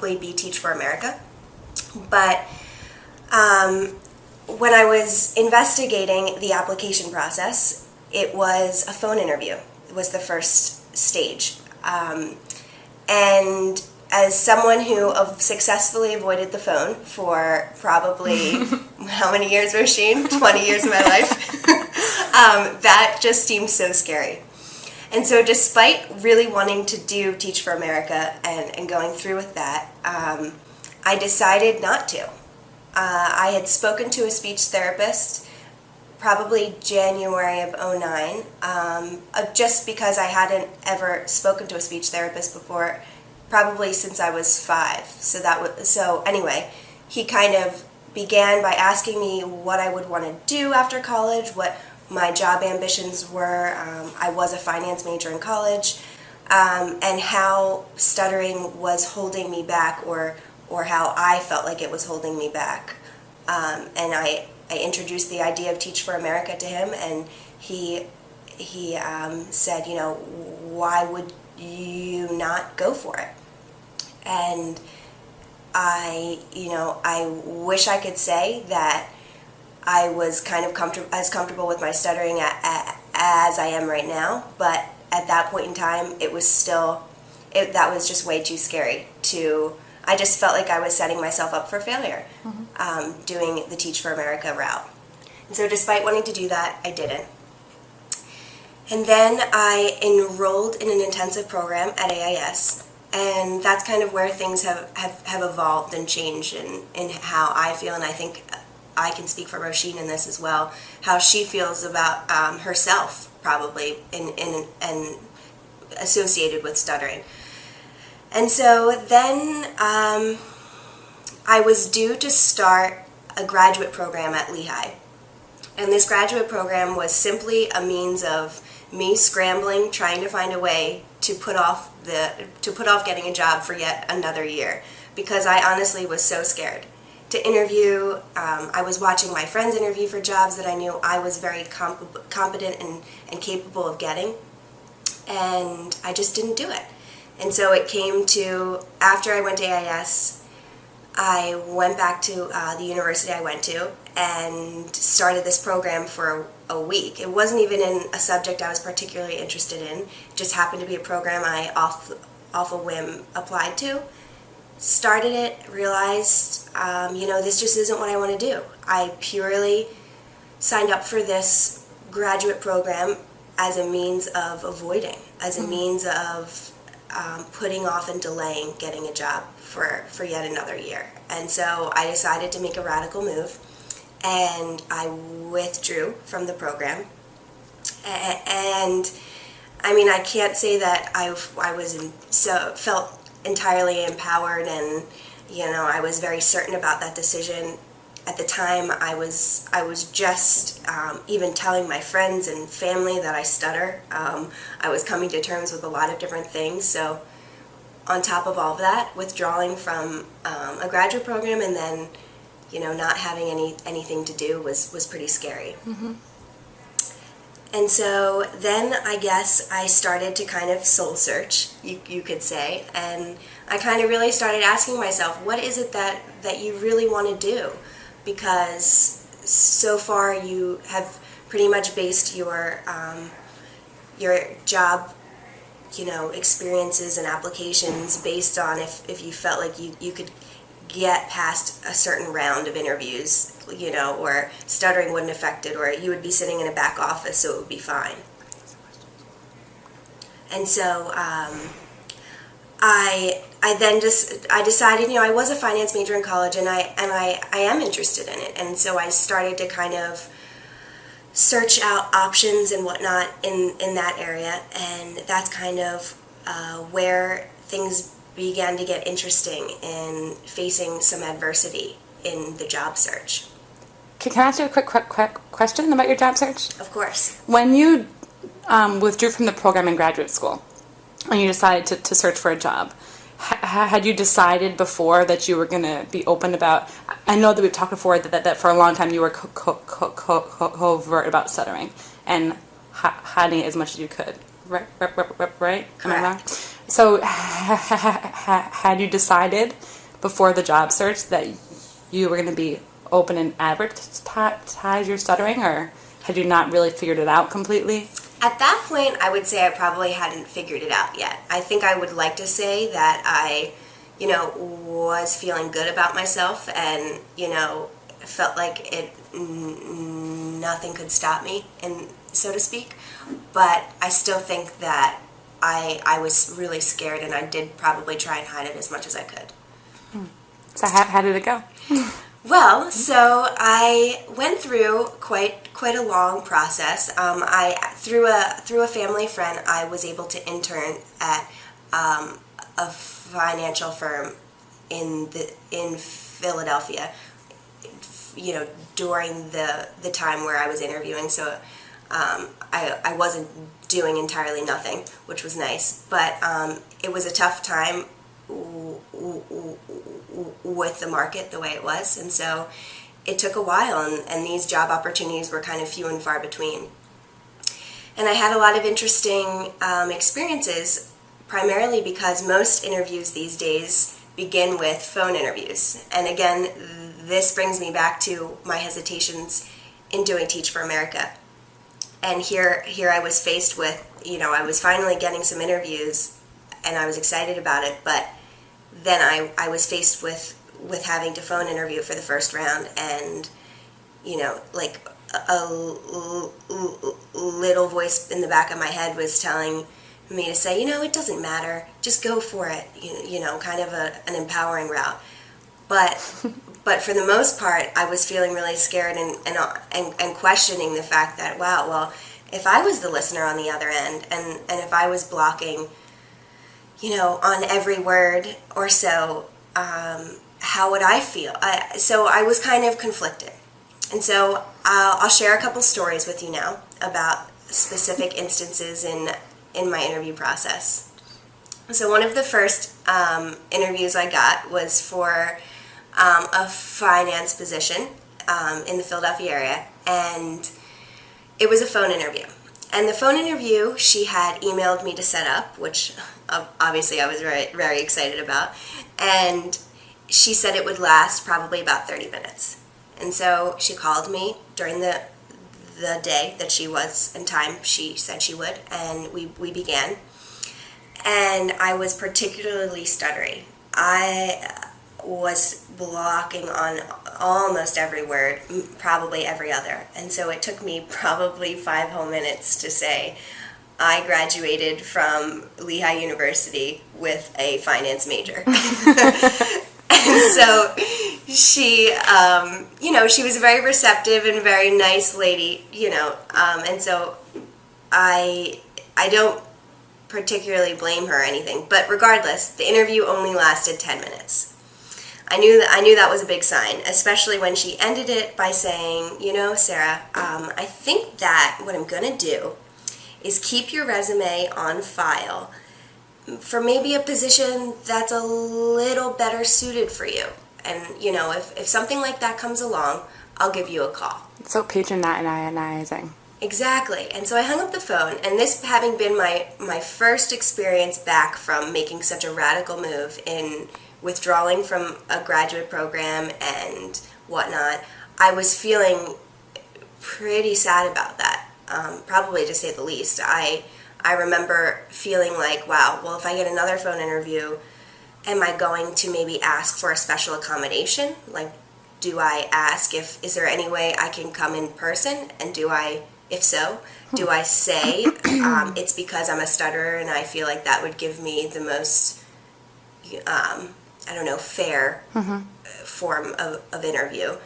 probably be Teach for America. But when I was investigating the application process, it was a phone interview. It was the first stage. And as someone who successfully avoided the phone for probably, how many years, Roisin? 20 years of my life. That just seemed so scary. And so despite really wanting to do Teach for America and going through with that, I decided not to. I had spoken to a speech therapist probably January of '09, just because I hadn't ever spoken to a speech therapist before, probably since I was 5. So anyway, he kind of began by asking me what I would want to do after college, what my job ambitions were. I was a finance major in college, and how stuttering was holding me back, or how I felt like it was holding me back. And I introduced the idea of Teach for America to him, and he said, why would you not go for it? And I wish I could say that I was kind of comfortable with my stuttering as I am right now, but at that point in time, it was still, that was just way too scary I just felt like I was setting myself up for failure, doing the Teach for America route. And so despite wanting to do that, I didn't. And then I enrolled in an intensive program at AIS, and that's kind of where things have evolved and changed in how I feel, and I think I can speak for Roisin in this as well, how she feels about herself, probably, and associated with stuttering. And so then I was due to start a graduate program at Lehigh. And this graduate program was simply a means of me scrambling, trying to find a way to put off getting a job for yet another year, because I honestly was so scared to interview. I was watching my friends interview for jobs that I knew I was very competent and capable of getting, and I just didn't do it. And so it came to, after I went to AIS, I went back to the university I went to and started this program for a week. It wasn't even in a subject I was particularly interested in. It just happened to be a program I off a whim applied to. Started it, realized, this just isn't what I want to do. I purely signed up for this graduate program as a means of avoiding, as a means of putting off and delaying getting a job for yet another year. And so I decided to make a radical move, and I withdrew from the program. And I mean, I can't say that I felt entirely empowered, and I was very certain about that decision. At the time, I was just even telling my friends and family that I stutter. I was coming to terms with a lot of different things. So on top of all of that, withdrawing from a graduate program and then, not having anything to do was pretty scary. Mm-hmm. And so then I guess I started to kind of soul search, you could say, and I kind of really started asking myself, what is it that you really want to do? Because so far you have pretty much based your job, experiences and applications based on if you felt like you could get past a certain round of interviews, or stuttering wouldn't affect it, or you would be sitting in a back office, so it would be fine. And so I decided, I was a finance major in college, and I am interested in it, and so I started to kind of search out options and whatnot in that area, and that's kind of where things began to get interesting in facing some adversity in the job search. Can I ask you a quick question about your job search? Of course. When you withdrew from the program in graduate school and you decided to search for a job, had you decided before that you were going to be open about, I know that we've talked before that for a long time you were covert about stuttering and hiding it as much as you could, right? Correct. Am I wrong? So had you decided before the job search that you were going to be open and advertise your stuttering, or had you not really figured it out completely? At that point, I would say I probably hadn't figured it out yet. I think I would like to say that I, was feeling good about myself and, felt like nothing could stop me, and so to speak. But I still think that I was really scared, and I did probably try and hide it as much as I could. So how did it go? Well, so I went through quite a long process. Through a family friend, I was able to intern at a financial firm in Philadelphia. During the time where I was interviewing, so I wasn't doing entirely nothing, which was nice. But it was a tough time with the market the way it was, and so it took a while, and these job opportunities were kind of few and far between. And I had a lot of interesting experiences, primarily because most interviews these days begin with phone interviews. And again, this brings me back to my hesitations in doing Teach for America. And here I was faced with, I was finally getting some interviews, and I was excited about it, but then I was faced with having to phone interview for the first round, and like a little voice in the back of my head was telling me to say, it doesn't matter, just go for it, kind of an empowering route. But for the most part, I was feeling really scared and questioning the fact that, wow, well, if I was the listener on the other end, and if I was blocking on every word or so, how would I feel? So I was kind of conflicted. And so I'll share a couple stories with you now about specific instances in my interview process. So one of the first interviews I got was for a finance position in the Philadelphia area, and it was a phone interview. And the phone interview she had emailed me to set up, which obviously I was very, very excited about. And she said it would last probably about 30 minutes. And so she called me during the day that she was, and time she said she would, and we began. And I was particularly stuttering. I was blocking on almost every word, probably every other. And so it took me probably 5 whole minutes to say, I graduated from Lehigh University with a finance major. And so she, she was a very receptive and very nice lady, and so I don't particularly blame her or anything. But regardless, the interview only lasted 10 minutes. I knew that was a big sign, especially when she ended it by saying, Sarah, I think that what I'm going to do is keep your resume on file for maybe a position that's a little better suited for you. And, if something like that comes along, I'll give you a call. It's so patronizing. Exactly. And so I hung up the phone, and this having been my first experience back from making such a radical move in withdrawing from a graduate program and whatnot, I was feeling pretty sad about that, probably to say the least. I remember feeling like, wow, well, if I get another phone interview, am I going to maybe ask for a special accommodation? Like, do I ask is there any way I can come in person? And if so, do I say it's because I'm a stutterer and I feel like that would give me the most, fair form of interview?